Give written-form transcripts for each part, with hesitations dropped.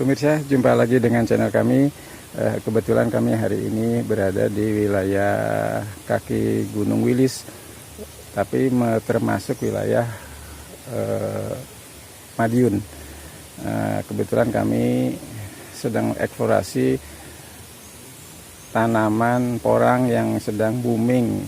Pemirsa, jumpa lagi dengan channel kami. Kebetulan kami hari ini berada di wilayah kaki Gunung Wilis, tapi termasuk wilayah Madiun. Kebetulan kami sedang eksplorasi tanaman porang yang sedang booming.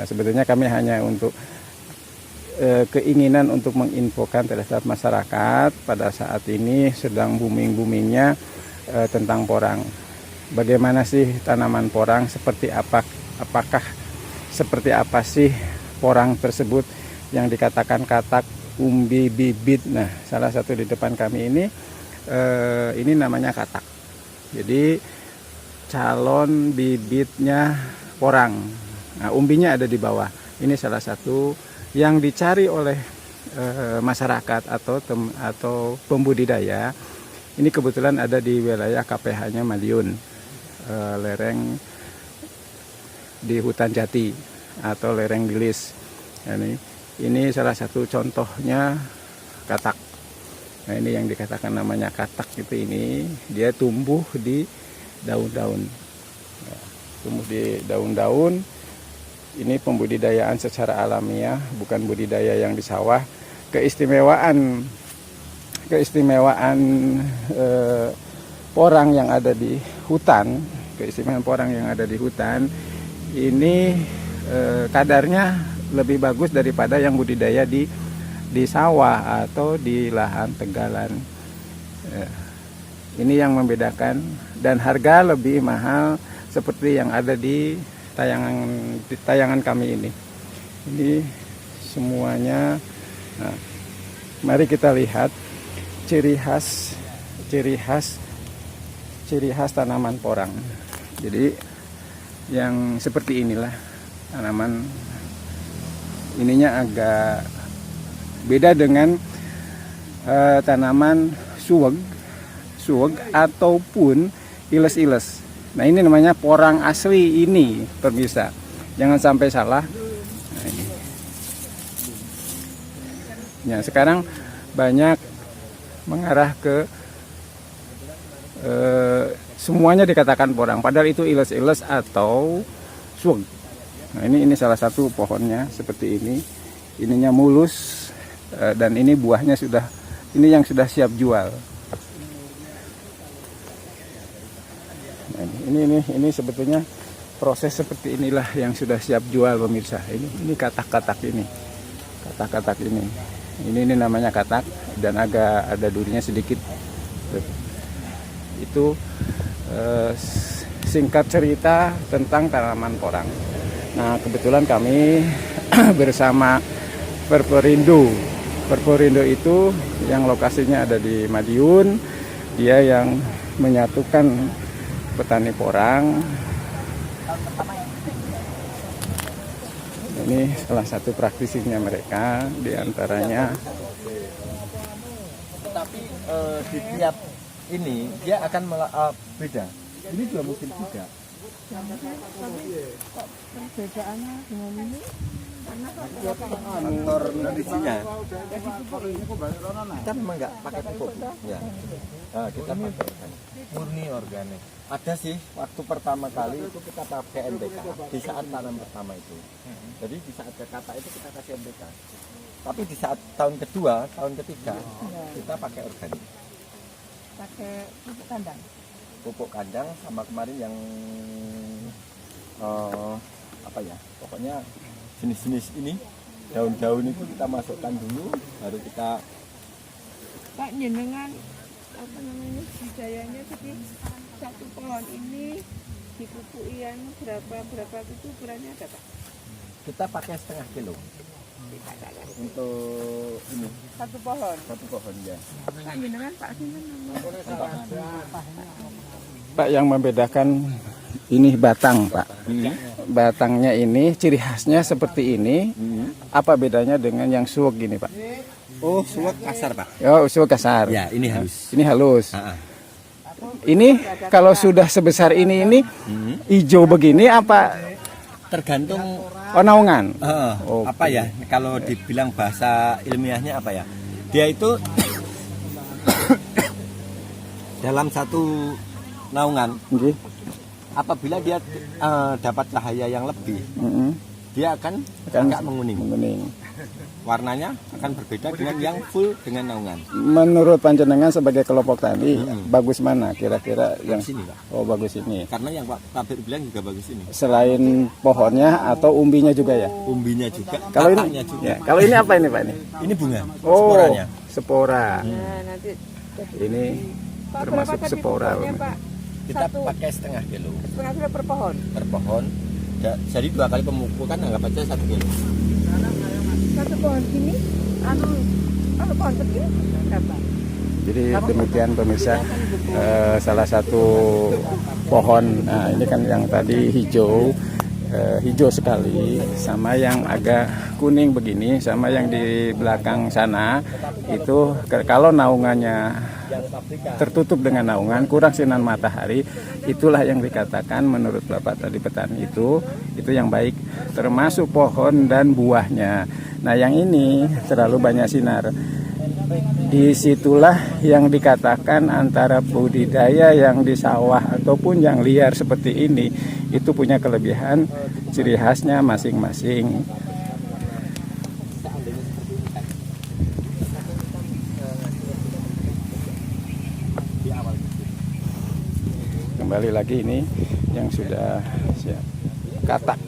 Sebetulnya kami hanya untuk keinginan untuk menginfokan terhadap masyarakat pada saat ini sedang booming-boomingnya tentang porang. Bagaimana sih tanaman porang, seperti apa, apakah seperti apa sih porang tersebut yang dikatakan katak, umbi, bibit. Nah, salah satu di depan kami ini namanya katak. Jadi calon bibitnya porang. Nah, umbinya ada di bawah. Ini salah satu yang dicari oleh masyarakat atau pembudidaya. Ini kebetulan ada di wilayah KPH-nya Madiun, lereng di hutan jati atau lereng Wilis. Ini salah satu contohnya katak. Nah, ini yang dikatakan namanya katak itu, ini dia tumbuh di daun-daun. Tumbuh di daun-daun. Ini pembudidayaan secara alamiah, bukan budidaya yang di sawah. Keistimewaan porang yang ada di hutan, ini kadarnya lebih bagus daripada yang budidaya di sawah atau di lahan tegalan. Ini yang membedakan, dan harga lebih mahal seperti yang ada di tayangan kami ini. Ini semuanya. Nah, mari kita lihat ciri khas tanaman porang. Jadi yang seperti inilah tanaman. Ininya agak beda dengan tanaman suweg ataupun iles-iles. Nah, ini namanya porang asli ini, pemirsa. Jangan sampai salah. Nah, ini. Ya, sekarang banyak mengarah ke semuanya dikatakan porang, padahal itu iles-iles atau suweg. Nah, ini salah satu pohonnya seperti ini. Ininya mulus, dan ini buahnya ini yang sudah siap jual. Nah, ini sebetulnya proses seperti inilah yang sudah siap jual, pemirsa. Ini katak-katak ini. Ini namanya katak, dan agak ada durinya sedikit. Itu singkat cerita tentang tanaman porang. Nah, kebetulan kami bersama Perperindo. Perperindo itu yang lokasinya ada di Madiun. Dia yang menyatukan petani porang. Ini salah satu praktisinya mereka, diantaranya. Tapi di tiap ini dia akan beda. Ini dua musim juga. Kok perbedaannya dengan ini? Faktor nutrisinya. Kita memang nggak pakai pupuk. Ya. Nah, kita pakai murni organik. Ada sih waktu pertama kali itu kita pakai NPK di saat tanam pertama itu. Jadi di saat ke kata itu kita kasih NPK. Tapi di saat tahun kedua, tahun ketiga kita pakai organik. Pakai pupuk kandang. Pupuk kandang sama kemarin yang pokoknya jenis-jenis ini, daun-daun itu kita masukkan dulu, baru kita. Pak, jenengan budidayanya, jadi satu pohon ini dipupuki berapa itu ukurannya ada, Pak? Kita pakai setengah kilo untuk ini Satu pohon ya. Pak, jenengan Pak sinten namanya? Pak, yang membedakan ini batang, Pak. Batangnya ini ciri khasnya seperti ini. Apa bedanya dengan yang suweg ini, Pak? Oh, suweg kasar, Pak. Oh, suweg kasar. Ya, ini halus. Ini halus. Ini kalau sudah sebesar ini hijau begini apa? Tergantung naungan. Apa ya? Kalau dibilang bahasa ilmiahnya apa ya? Dia itu dalam satu naungan, Nggih. apabila dia dapat cahaya yang lebih, dia akan agak menguning. Menguning. Warnanya akan berbeda dengan yang full dengan naungan. Menurut panjenengan sebagai kelompok tani, bagus mana kira-kira yang Sini, Pak. Oh, bagus ini. Karena yang Pak Kabir bilang juga bagus ini. Selain pohonnya atau umbinya juga ya? Umbinya juga, Kalau ini kakaknya juga. ya, kalau ini apa ini, Pak ini? Ini bunga, Oh, sporanya. spora. Nah, nanti Ini Pak, termasuk berapa tadi spora. pupuknya, Pak? Kita Satu. pakai setengah kilo Setengah kilo per pohon. per pohon. Jadi 2 kali pemupukan anggap aja 1 kilo. Satu pohon gini, anu pohon segini berapa? Jadi demikian pemirsa, salah satu pohon, nah ini kan yang tadi hijau, hijau sekali, sama yang agak kuning begini, sama yang di belakang sana itu kalau naungannya tertutup dengan naungan, kurang sinar matahari, itulah yang dikatakan menurut Bapak tadi petani itu yang baik, termasuk pohon dan buahnya. Nah yang ini terlalu banyak sinar. Disitulah yang dikatakan antara budidaya yang di sawah ataupun yang liar seperti ini itu punya kelebihan ciri khasnya masing-masing. Kembali lagi ini yang sudah siap katak.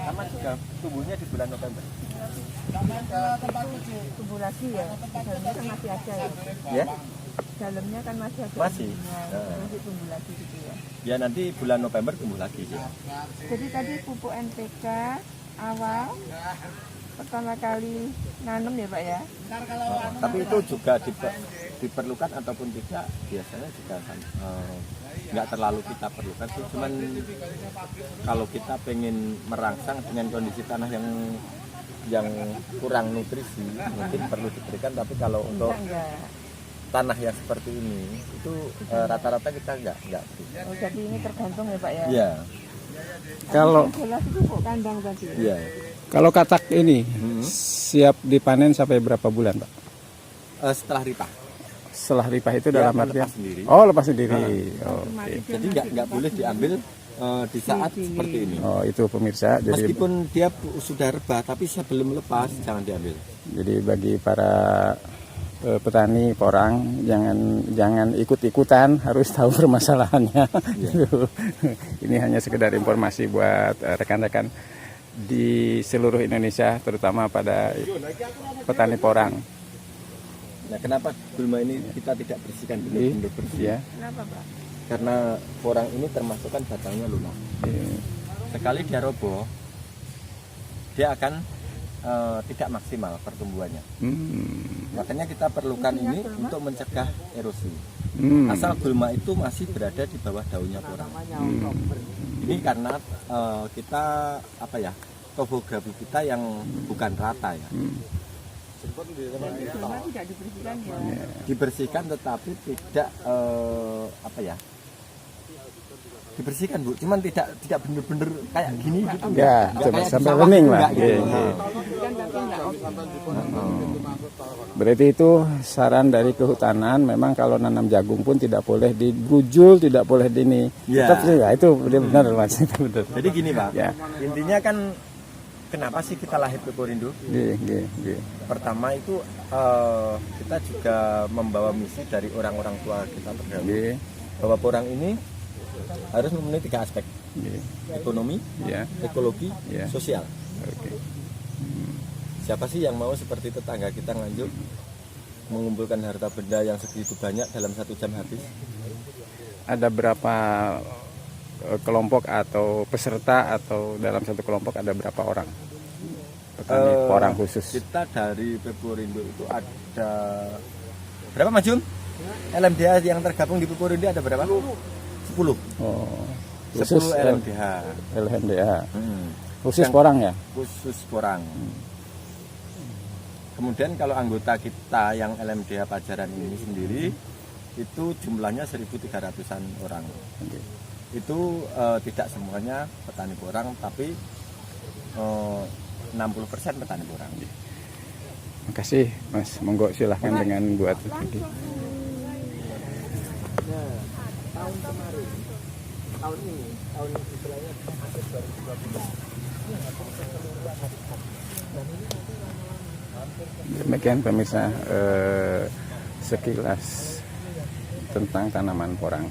Sama juga tumbuhnya di bulan November. Tumbuh lagi ya. Dalamnya kan masih ada ya. Ya, Dalamnya kan masih ada. Masih. Nah, masih tumbuh lagi gitu ya. ya nanti bulan November tumbuh lagi sih. Jadi tadi pupuk NPK awal pertama kali nanam ya Pak ya. Tapi itu juga diperlukan ataupun tidak, biasanya juga nggak terlalu kita perlukan sih. Cuman kalau kita pengen merangsang dengan kondisi tanah yang kurang nutrisi, mungkin perlu diberikan. Tapi kalau untuk Enggak. tanah yang seperti ini itu rata-rata kita nggak Oh, jadi ini tergantung ya Pak ya. Iya. Kalau Jelas itu pupuk kandang tadi. Iya. kalau katak ini siap dipanen sampai berapa bulan, Pak? Setelah ripah. Setelah ripah itu Dia dalam akan artian lepas sendiri. oh lepas sendiri. Oh, oke. Jadi nggak boleh diambil di saat seperti ini. Oh itu pemirsa. Jadi Meskipun dia sudah rebah, tapi sebelum lepas jangan diambil. Jadi bagi para petani porang jangan ikut-ikutan, harus tahu permasalahannya. Ini hanya sekedar informasi buat rekan-rekan di seluruh Indonesia, terutama pada petani porang. Nah, kenapa gulma ini kita tidak bersihkan benar-benar bersih? Ya. Kenapa Pak? Karena porang ini termasuk kan batangnya lunak. Sekali dia roboh, dia akan tidak maksimal pertumbuhannya. Makanya kita perlukan ini untuk mencegah erosi. Asal gulma itu masih berada di bawah daunnya porang. Ini karena kita topografi kita yang bukan rata ya. Gulma tidak dibersihkan ya. Dibersihkan tetapi tidak dibersihkan Bu, cuman tidak bener-bener kayak gini gitu. Ya, Nggak coba kayak di sampai sawah, bening lah. nggak gitu. Iya, iya. Dibersihkan tapi enggak Berarti itu saran dari kehutanan, memang kalau nanam jagung pun tidak boleh dibrujul, tidak boleh dini. Ya. Tetap sih, ya, itu benar Mas, itu benar. Jadi gini Pak, Ya. intinya kan kenapa sih kita lahir ke Purindo? Nggih. Pertama itu kita juga membawa misi dari orang-orang tua kita terdahulu, Nggih. bahwa porang ini harus memenuhi 3 aspek: Nggih. ekonomi, Ya. ekologi, Ya. sosial. Oke. Siapa sih yang mau seperti tetangga kita Nganjuk mengumpulkan harta benda yang segitu banyak dalam 1 jam habis? Ada berapa kelompok atau peserta, atau dalam satu kelompok ada berapa orang petani porang khusus? Kita dari Pepurindo itu ada berapa Majum? LMDH yang tergabung di Pepurindo ada berapa? 10. Oh, khusus 10 LMDH. LMDH. Khusus porang ya? Khusus porang. Kemudian kalau anggota kita yang LMDH Pajaran ini sendiri itu jumlahnya 1.300-an orang. Oke. Itu tidak semuanya petani porang, tapi 60% petani porang. Makasih Mas, monggo silahkan dengan buat lagi. Tahun kemarin, tahun ini, tahun istilahnya hampir 2020. Demikian pemirsa sekilas tentang tanaman porang.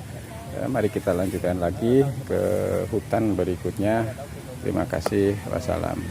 Mari kita lanjutkan lagi ke hutan berikutnya. Terima kasih. Wassalam.